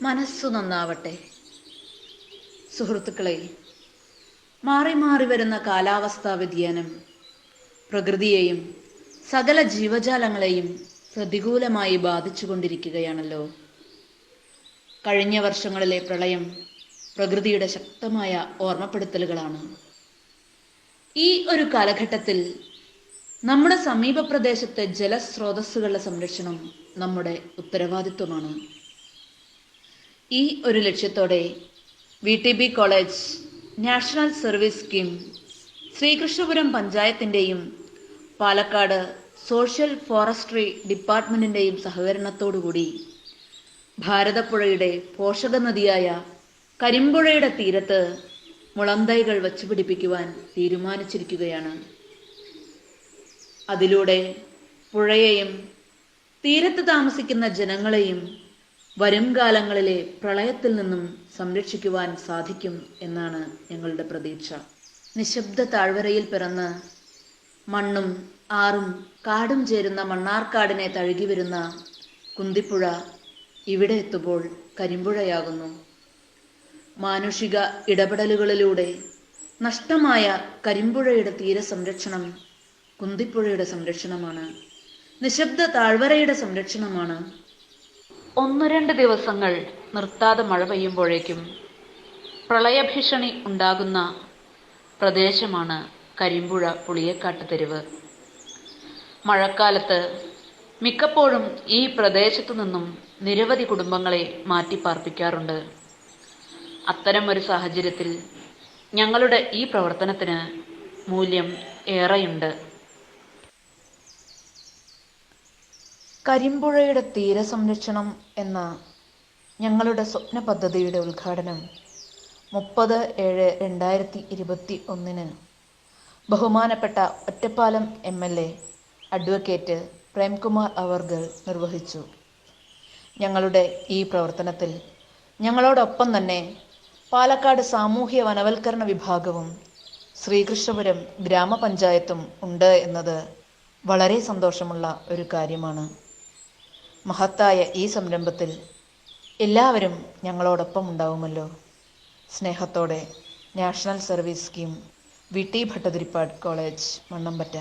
മനസ്സു നന്നാവട്ടെ. സുഹൃത്തുക്കളെ, മാറി മാറി വരുന്ന കാലാവസ്ഥാ വ്യതിയാനം പ്രകൃതിയെയും സകല ജീവജാലങ്ങളെയും പ്രതികൂലമായി ബാധിച്ചുകൊണ്ടിരിക്കുകയാണല്ലോ. കഴിഞ്ഞ വർഷങ്ങളിലെ പ്രളയം പ്രകൃതിയുടെ ശക്തമായ ഓർമ്മപ്പെടുത്തലുകളാണ്. ഈ ഒരു കാലഘട്ടത്തിൽ നമ്മുടെ സമീപ പ്രദേശത്തെ ജലസ്രോതസ്സുകളുടെ സംരക്ഷണം നമ്മുടെ ഉത്തരവാദിത്വമാണ്. ഈ ഒരു ലക്ഷ്യത്തോടെ VTB college national service scheme, Sreekrishnapuram പഞ്ചായത്തിൻ്റെയും പാലക്കാട് സോഷ്യൽ ഫോറസ്ട്രി ഡിപ്പാർട്ട്മെൻറ്റിൻ്റെയും സഹകരണത്തോടുകൂടി ഭാരതപ്പുഴയുടെ പോഷക നദിയായ കരിമ്പുഴയുടെ തീരത്ത് മുളന്തൈകൾ വച്ചുപിടിപ്പിക്കുവാൻ തീരുമാനിച്ചിരിക്കുകയാണ്. അതിലൂടെ പുഴയെയും തീരത്ത് താമസിക്കുന്ന ജനങ്ങളെയും വരും കാലങ്ങളിലെ പ്രളയത്തിൽ നിന്നും സംരക്ഷിക്കുവാൻ സാധിക്കും എന്നാണ് ഞങ്ങളുടെ പ്രതീക്ഷ. നിശബ്ദ താഴ്വരയിൽ പിറന്ന് മണ്ണും ആറും കാടും ചേരുന്ന മണ്ണാർക്കാടിനെ തഴുകി വരുന്ന കുന്തിപ്പുഴ ഇവിടെ എത്തുമ്പോൾ കരിമ്പുഴയാകുന്നു. മാനുഷിക ഇടപെടലുകളിലൂടെ നഷ്ടമായ കരിമ്പുഴയുടെ തീരസംരക്ഷണം കുന്തിപ്പുഴയുടെ സംരക്ഷണമാണ്, നിശബ്ദ താഴ്വരയുടെ സംരക്ഷണമാണ്. 1-2 ദിവസങ്ങൾ നിർത്താതെ മഴ പെയ്യുമ്പോഴേക്കും പ്രളയഭീഷണി ഉണ്ടാകുന്ന പ്രദേശമാണ് കരിമ്പുഴ പുളിയക്കാട്ട് തെരുവ്. മഴക്കാലത്ത് മിക്കപ്പോഴും ഈ പ്രദേശത്തു നിന്നും നിരവധി കുടുംബങ്ങളെ മാറ്റിപ്പാർപ്പിക്കാറുണ്ട്. അത്തരം ഒരു സാഹചര്യത്തിൽ ഞങ്ങളുടെ ഈ പ്രവർത്തനത്തിന് മൂല്യം ഏറെയുണ്ട്. കരിമ്പുഴയുടെ തീരസംരക്ഷണം എന്ന ഞങ്ങളുടെ സ്വപ്ന പദ്ധതിയുടെ ഉദ്ഘാടനം 30/7/2021 ബഹുമാനപ്പെട്ട ഒറ്റപ്പാലം MLA അഡ്വക്കേറ്റ് പ്രേംകുമാർ അവർകൾ നിർവഹിച്ചു. ഞങ്ങളുടെ ഈ പ്രവർത്തനത്തിൽ ഞങ്ങളോടൊപ്പം തന്നെ പാലക്കാട് സാമൂഹ്യ വനവൽക്കരണ വിഭാഗവും ശ്രീകൃഷ്ണപുരം ഗ്രാമപഞ്ചായത്തും ഉണ്ട് എന്നത് വളരെ സന്തോഷമുള്ള ഒരു കാര്യമാണ്. മഹത്തായ ഈ സംരംഭത്തിൽ എല്ലാവരും ഞങ്ങളോടൊപ്പം ഉണ്ടാവുമല്ലോ. സ്നേഹത്തോടെ national service scheme, VT Bhattathiripad college, Mannampatta.